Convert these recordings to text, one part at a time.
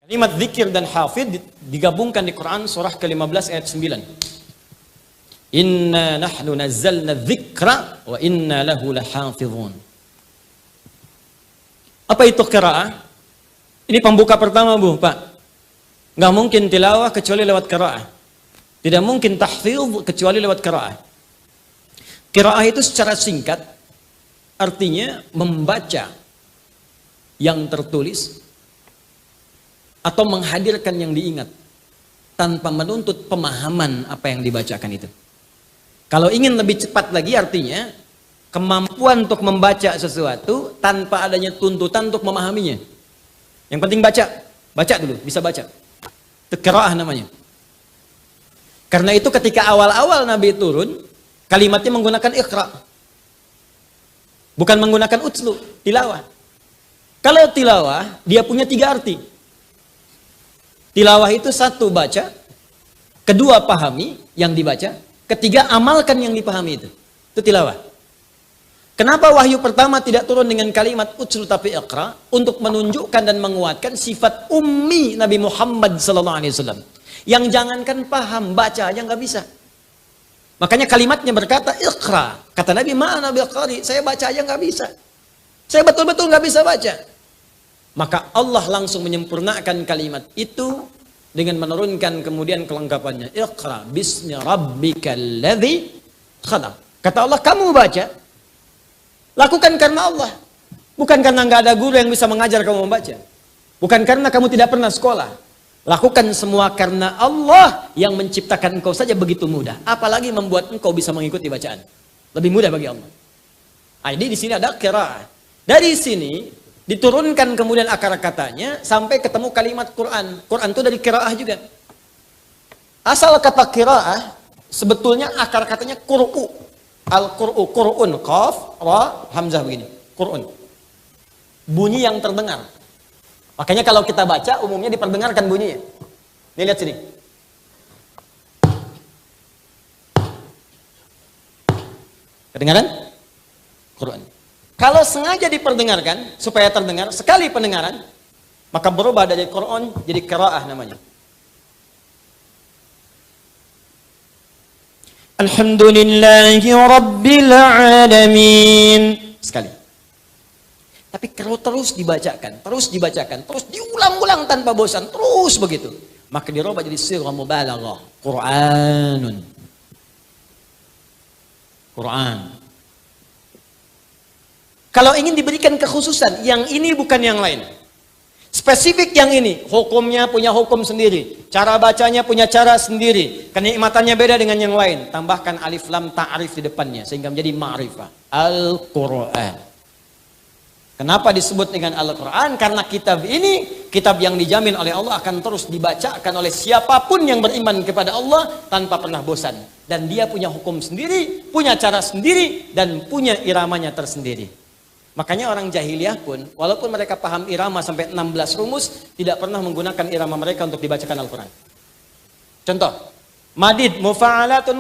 Kalimat zikir dan hafidh digabungkan di Quran surah ke-15 ayat 9. Inna nahnu nazzalna dzikra wa inna lahu lahafizun. Apa itu qiraah? Ini pembuka pertama, Bu, Pak. Nggak mungkin tilawah kecuali lewat qiraah. Tidak mungkin tahfidz kecuali lewat qiraah. Qiraah itu secara singkat artinya membaca yang tertulis atau menghadirkan yang diingat tanpa menuntut pemahaman apa yang dibacakan itu. Kalau ingin lebih cepat lagi artinya kemampuan untuk membaca sesuatu tanpa adanya tuntutan untuk memahaminya. Yang penting baca dulu, bisa baca. Itu qiraah namanya. Karena itu ketika awal-awal Nabi turun, kalimatnya menggunakan iqra. Bukan menggunakan utslu, tilawah. Kalau tilawah, dia punya 3 arti. Tilawah itu 1 baca, 2 pahami yang dibaca, 3 amalkan yang dipahami itu. Itu tilawah. Kenapa wahyu pertama tidak turun dengan kalimat utslu tapi iqra? Untuk menunjukkan dan menguatkan sifat ummi Nabi Muhammad SAW. Yang jangankan paham, baca aja nggak bisa. Makanya kalimatnya berkata iqra. Kata Nabi, ma'ana biqari, saya baca aja nggak bisa. Saya betul-betul nggak bisa baca. Maka Allah langsung menyempurnakan kalimat itu dengan menurunkan kemudian kelengkapannya. Iqra bismi rabbikal ladzi khalaq. Kata Allah, kamu baca, lakukan karena Allah. Bukan karena nggak ada guru yang bisa mengajar kamu membaca. Bukan karena kamu tidak pernah sekolah. Lakukan semua karena Allah yang menciptakan engkau saja begitu mudah. Apalagi membuat engkau bisa mengikuti bacaan. Lebih mudah bagi Allah. Jadi di sini ada qiraah. Dari sini diturunkan kemudian akar katanya sampai ketemu kalimat Quran. Quran itu dari qiraah juga. Asal kata qiraah sebetulnya akar katanya qur'u. Al-qur'u, qur'un, qaf, ra, hamzah begini. Qur'un. Bunyi yang terdengar. Makanya kalau kita baca umumnya diperdengarkan bunyinya. Nih lihat sini. Kedengaran? Quran. Kalau sengaja diperdengarkan supaya terdengar sekali pendengaran, maka berubah dari Quran jadi qiraah namanya. Alhamdulillahi Rabbil Alamin. Sekali. Tapi kalau terus dibacakan, terus diulang-ulang tanpa bosan, terus begitu, maka dirubah jadi sighah mubalaghah, Qur'anun. Quran. Kalau ingin diberikan kekhususan, yang ini bukan yang lain. Spesifik yang ini, hukumnya punya hukum sendiri, cara bacanya punya cara sendiri, kenikmatannya beda dengan yang lain. Tambahkan alif lam ta'rif di depannya sehingga menjadi ma'rifah. Al-Qur'an. Kenapa disebut dengan Al-Quran? Karena kitab ini, kitab yang dijamin oleh Allah akan terus dibacakan oleh siapapun yang beriman kepada Allah tanpa pernah bosan. Dan dia punya hukum sendiri, punya cara sendiri, dan punya iramanya tersendiri. Makanya orang jahiliyah pun, walaupun mereka paham irama sampai 16 rumus, tidak pernah menggunakan irama mereka untuk dibacakan Al-Quran. Contoh, madid, mufa'alatun,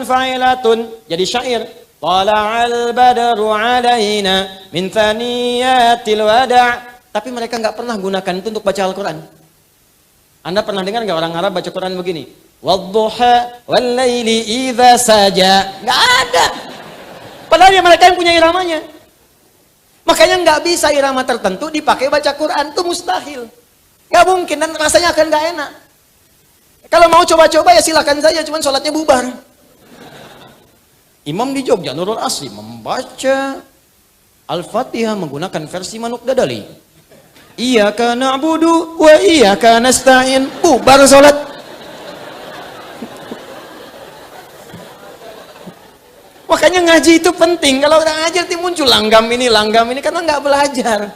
fa'ilatun, jadi syair. Tala'al badru alaina min thaniyatil wada'. Tapi mereka nggak pernah gunakan itu untuk baca Al-Quran. Anda pernah dengar nggak orang Arab baca Quran begini? Wadduha wal laili idza saja. Nggak ada. Padahal ya mereka yang punya iramanya. Makanya nggak bisa irama tertentu dipakai baca Quran, itu mustahil. Nggak mungkin dan rasanya akan nggak enak. Kalau mau coba-coba ya silakan saja, cuman sholatnya bubar. Imam di Jogja, Nurul Asli, membaca Al-Fatihah menggunakan versi Manuk Dadali. Iyyaka na'budu wa iyyaka nasta'in. Bubar salat. Makanya ngaji itu penting. Kalau udah ngaji nanti muncul langgam ini karena nggak belajar.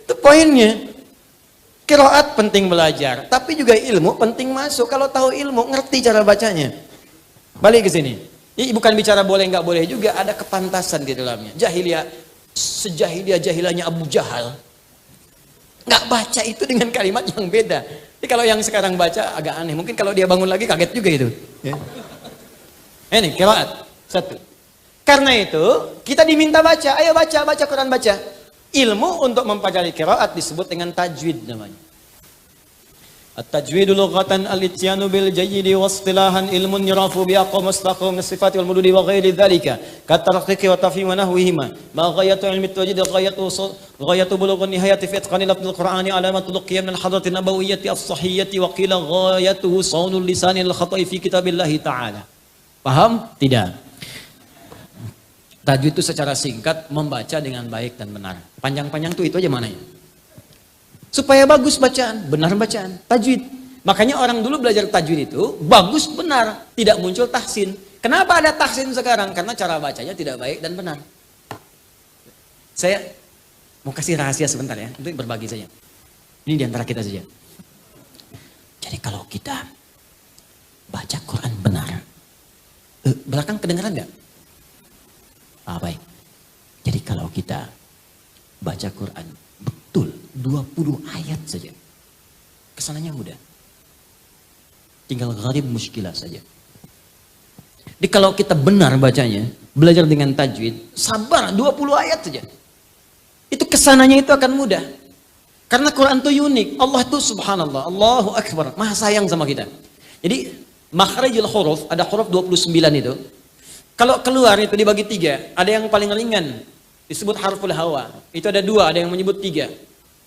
Itu poinnya. Qiraat penting belajar, tapi juga ilmu penting masuk. Kalau tahu ilmu, ngerti cara bacanya. Balik ke sini. Ini bukan bicara boleh nggak boleh juga, ada kepantasan di dalamnya. Jahiliyah, sejahiliyah-jahiliyahnya Abu Jahal, nggak baca itu dengan kalimat yang beda. Jadi kalau yang sekarang baca agak aneh. Mungkin kalau dia bangun lagi kaget juga itu. Ya. Ini qiraat 1. Karena itu kita diminta baca. Ayo baca Quran baca. Ilmu untuk mempelajari qiraat disebut dengan tajwid namanya. At-tajwidu lughatan al-ityanu bil jayyidi wa istilahan ilmun yurafu bi aqwa mustaqim as-sifati wal mududi wa ghairi dhalika katarqiqi wa tafhim wa nahwihima ma ghayatu ilmi at-tajwid ghayatu bulughun nihayati fi itqani lafzul qur'ani alamatul qiyam min hadratin nabawiyyati as-sahiyyati wa qila ghayatuhu sawnul lisani al-khata'i fi kitabillahi ta'ala. Paham? Tidak. Tajwid itu secara singkat membaca dengan baik dan benar. Panjang-panjang itu aja mananya. Supaya bagus bacaan, benar bacaan, tajwid. Makanya orang dulu belajar tajwid itu bagus benar, tidak muncul tahsin. Kenapa ada tahsin sekarang? Karena cara bacanya tidak baik dan benar. Saya mau kasih rahasia sebentar ya, untuk berbagi saja. Ini diantara kita saja. Jadi kalau kita baca Quran benar, belakang kedengaran nggak? Baik. Jadi kalau kita baca Quran betul 20 ayat saja, kesananya mudah. Tinggal gharib muskilah saja. Jadi kalau kita benar bacanya, belajar dengan tajwid, sabar 20 ayat saja. Itu kesananya itu akan mudah. Karena Quran itu unik. Allah itu subhanallah, Allahu Akbar, maha sayang sama kita. Jadi makharijul huruf, ada huruf 29 itu. Kalau keluar itu dibagi 3, ada yang paling ringan, disebut harful hawa. Itu ada 2, ada yang menyebut 3.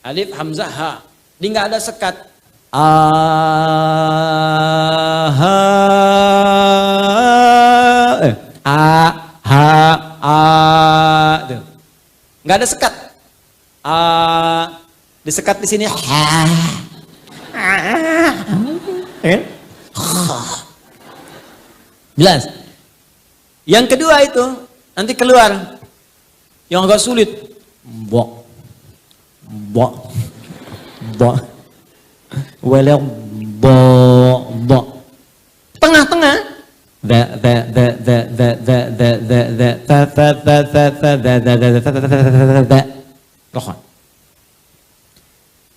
Alif, hamzah, ha. Dia nggak ada sekat. Nggak ada sekat. Disekat di sini. Jelas. Yang kedua itu nanti keluar yang agak sulit. Bok. Walau bo. Tengah-tengah.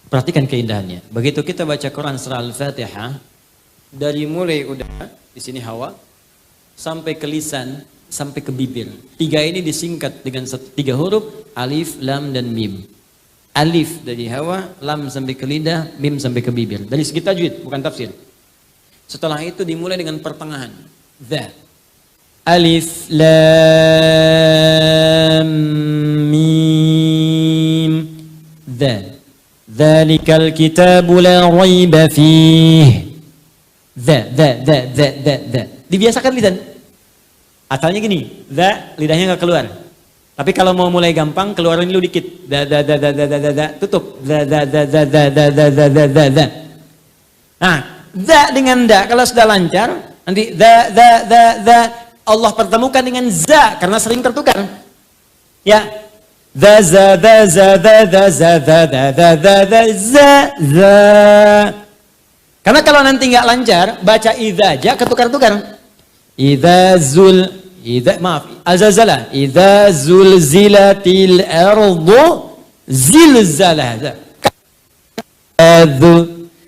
Perhatikan keindahannya. Begitu kita baca Quran surah Al-Fatihah, dari mulai udah di sini hawa sampai ke lisan, sampai ke bibir. 3 ini disingkat dengan 3 huruf, alif, lam, dan mim. Alif dari hawa, lam sampai ke lidah, mim sampai ke bibir. Dari segi tajwid, bukan tafsir. Setelah itu dimulai dengan pertengahan. Dha. Alif, lam, mim. Dha. Dzalikal kitabu la raiba fih. Dha. Dibiasakan lisan. Asalnya gini, dha, lidahnya nggak keluar. Tapi kalau mau mulai gampang, keluarin dulu dikit. Tutup. Nah, dha dengan dha, kalau sudah lancar, nanti dha. Allah pertemukan dengan za, karena sering tertukar. Ya, za. Karena kalau nanti nggak lancar, baca idza aja ketukar-tukar. Azazala. Idza zulzilatil ardu zilzalaha.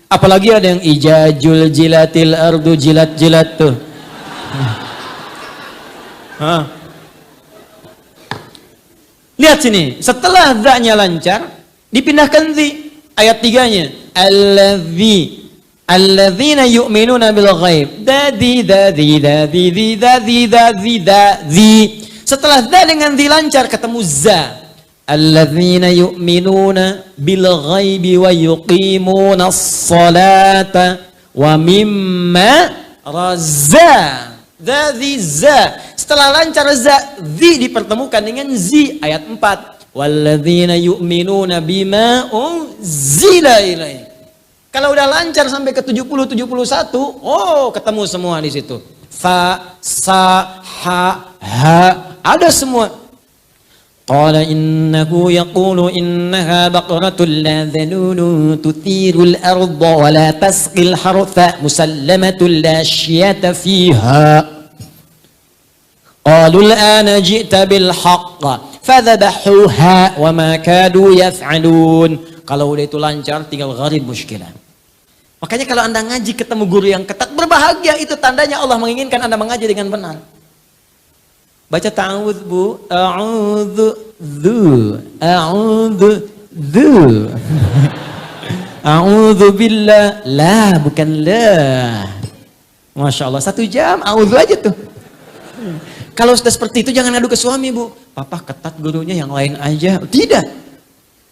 Apalagi ada yang ijajul jilatil ardu jilat-jilat tuh. Lihat sini, setelah dha-nya lancar, dipindahkan zi. Ayat 3-nya. Alladzina yu'minuna bil ghaib. Dadi. Setelah dha dengan dhi lancar ketemu za. Alladzina yu'minuna bil ghaibi wa yuqimuna as-salata wa mimma raza. Dadi za. Setelah lancar za, dhi dipertemukan dengan zi. Ayat 4. Walladzina yu'minuna bima unzila ilaih. Kalau udah lancar sampai ke 70, 71, ketemu semua di situ. Fa, sa, ha, ada semua. Qala innahu yaqulu innaha baqaratul la dhalulu tuthirul arda wa la tasqil hartha musallamatul la syiyata fiha. Qalu al-ana ji'ta bil haqq fadhabahuha wa ma kadu yaf'alun. Kalau udah itu lancar, tinggal gharib muskilah. Makanya kalau Anda ngaji ketemu guru yang ketat, berbahagia, itu tandanya Allah menginginkan Anda mengaji dengan benar. Baca ta'awudz bu, a'udzu, A'udzubillah. La, bukan la. Masya Allah, 1 jam, a'udzu aja tuh. Kalau sudah seperti itu jangan ngadu ke suami, Bu. Papa ketat gurunya, yang lain aja. Tidak.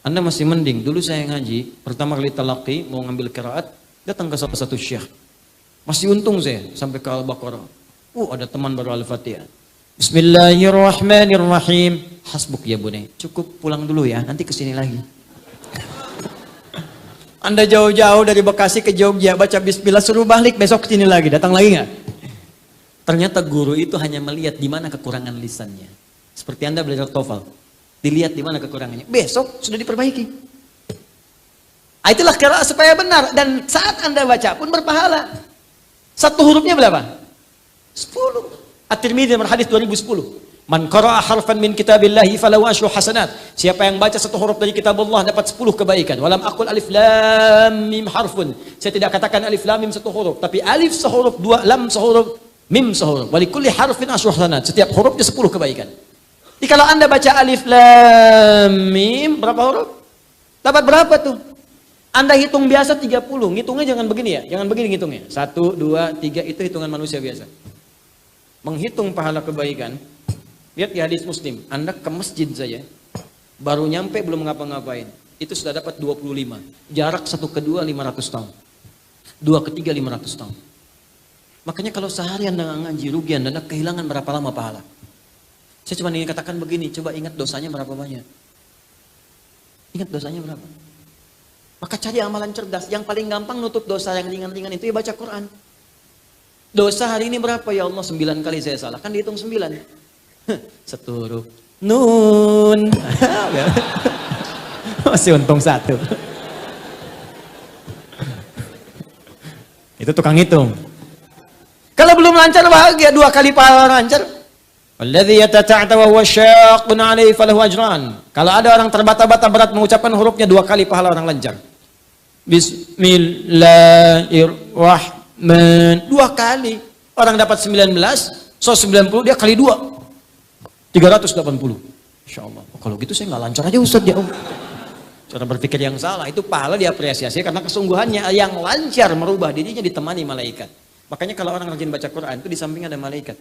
Anda masih mending. Dulu saya ngaji, pertama kali talaqi, mau ngambil qiraat, datang ke salah satu syekh. Masih untung saya, sampai ke Al-Baqarah. Ada teman baru Al-Fatihah. Bismillahirrahmanirrahim. Hasbuk ya Bune. Cukup pulang dulu ya, nanti kesini lagi. Anda jauh-jauh dari Bekasi ke Jogja, baca bismillah, suruh balik, besok kesini lagi. Datang lagi nggak? Ternyata guru itu hanya melihat di mana kekurangan lisannya. Seperti Anda belajar TOEFL. Dilihat di mana kekurangannya. Besok sudah diperbaiki. Itulah qiraat supaya benar. Dan saat Anda baca pun berpahala. 1 hurufnya berapa? 10. At-Tirmidzi nomor hadis 2010. Man qara'a harfan min kitabillahi falahu asyru hasanat. Siapa yang baca 1 huruf dari kitab Allah dapat 10 kebaikan. Walam aqul alif lam mim harfun. Saya tidak katakan alif lam mim 1 huruf, tapi alif sehuruf, 2 lam sehuruf, mim sehuruf. Wa likulli harfin asyru hasanat. Setiap hurufnya 10 kebaikan. Jadi kalau Anda baca alif lam mim berapa huruf? Dapat berapa tuh? Anda hitung biasa 30. Ngitungnya jangan begini ya. Jangan begini ngitungnya. 1 2 3 itu hitungan manusia biasa. Menghitung pahala kebaikan, lihat di hadis Muslim, Anda ke masjid saja, baru nyampe belum ngapa-ngapain, itu sudah dapat 25. Jarak 1 ke 2 500 tahun. 2 ke 3 500 tahun. Makanya kalau sehari Anda ngaji, rugi Anda kehilangan berapa lama pahala. Saya cuma ingin katakan begini, coba ingat dosanya berapa banyak. Ingat dosanya berapa. Maka cari amalan cerdas, yang paling gampang nutup dosa yang ringan-ringan itu ya baca Quran. Dosa hari ini berapa ya Allah? 9 kali saya salah. Kan dihitung 9. 1 huruf. Nun. Masih untung 1. Itu tukang hitung. Kalau belum lancar bahagia, 2 kali pahala lancar. Walladzi yatata'ata wa huwa syaqqun 'alaihi falahu ajran. Kalau ada orang terbata-bata berat mengucapkan hurufnya 2 kali pahala orang lancar. Bismillahirrahmanirrahim. 2 kali. Orang dapat 19, so 90 dia kali 2. 380. Insya Allah. Kalau gitu saya nggak lancar aja Ustaz ya Om. Cara berpikir yang salah, itu pahala diapresiasi karena kesungguhannya. Yang lancar merubah dirinya ditemani malaikat. Makanya kalau orang rajin baca Quran itu di samping ada malaikat.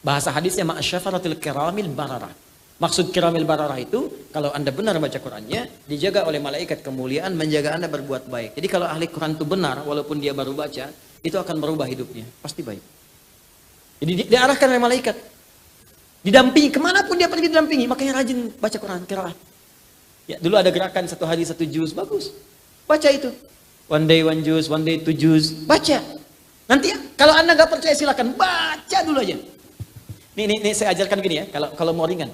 Bahasa hadisnya ma'asyafaratil kiramil bararah. Maksud kiramil bararah itu, kalau Anda benar baca Qurannya, dijaga oleh malaikat kemuliaan, menjaga Anda berbuat baik. Jadi kalau ahli Quran itu benar, walaupun dia baru baca, itu akan merubah hidupnya. Pasti baik. Jadi diarahkan oleh malaikat. Didampingi, kemanapun dia pergi didampingi. Makanya rajin baca Quran, qiraat. Ya, dulu ada gerakan 1 hari 1 juz, bagus. Baca itu. One day 1 juz, one day 2 juz. Baca. Nanti kalau Anda nggak percaya silakan, baca dulu aja. Nih saya ajarkan gini ya, kalau mau ringan.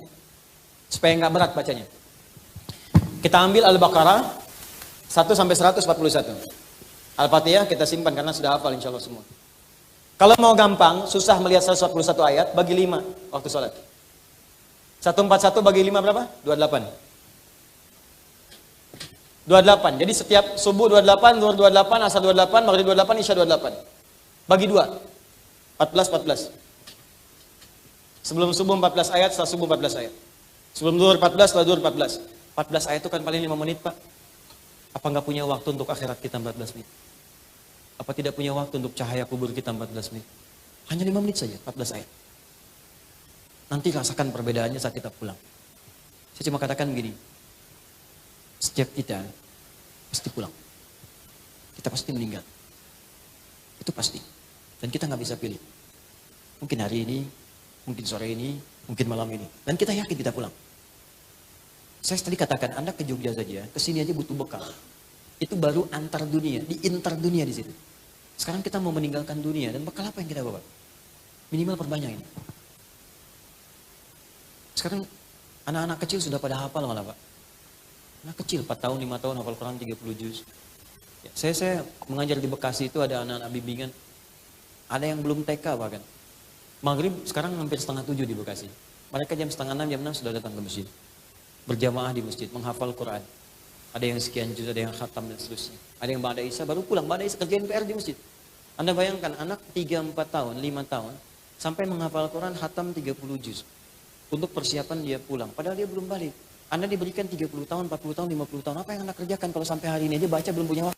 Supaya nggak berat bacanya. Kita ambil Al-Baqarah 1 sampai 141. Al-Fatihah kita simpan karena sudah hafal insya Allah semua. Kalau mau gampang, susah melihat 141 ayat, bagi 5 waktu sholat. 141 bagi 5 berapa? 28. 28. Jadi setiap subuh 28, zuhur 28, asar 28, maghrib 28, isya 28. Bagi 2. 14. Sebelum subuh 14 ayat, setelah subuh 14 ayat. Sebelum zuhur 14, setelah zuhur 14. 14 ayat itu kan paling 5 menit Pak. Apa nggak punya waktu untuk akhirat kita 14 menit? Apa tidak punya waktu untuk cahaya kubur kita 14 menit? Hanya 5 menit saja, 14 ayat. Nanti rasakan perbedaannya saat kita pulang. Saya cuma katakan begini. Setiap kita pasti pulang. Kita pasti meninggal. Itu pasti. Dan kita nggak bisa pilih. Mungkin hari ini, mungkin sore ini, mungkin malam ini. Dan kita yakin kita pulang. Saya tadi katakan, Anda ke Jogja saja, ke sini aja butuh bekal. Itu baru antar dunia, di inter dunia di situ. Sekarang kita mau meninggalkan dunia, dan bekal apa yang kita bawa? Minimal perbanyak ini. Sekarang anak-anak kecil sudah pada hafal malah Pak. Anak kecil, 4 tahun, 5 tahun, hafal Quran 30 juz. Ya, saya mengajar di Bekasi itu ada anak-anak bimbingan. Ada yang belum TK bahkan. Maghrib sekarang hampir setengah 7 di Bekasi. Mereka jam setengah 6, jam 6 sudah datang ke masjid. Berjamaah di masjid, menghafal Quran. Ada yang sekian juz, ada yang khatam dan seterusnya. Ada yang ba'da isya baru pulang, ba'da isya kerjain PR di masjid. Anda bayangkan anak 3, 4 tahun, 5 tahun, sampai menghafal Quran khatam 30 juz. Untuk persiapan dia pulang, padahal dia belum balik. Anda diberikan 30 tahun, 40 tahun, 50 tahun. Apa yang Anda kerjakan kalau sampai hari ini aja baca belum punya waktu?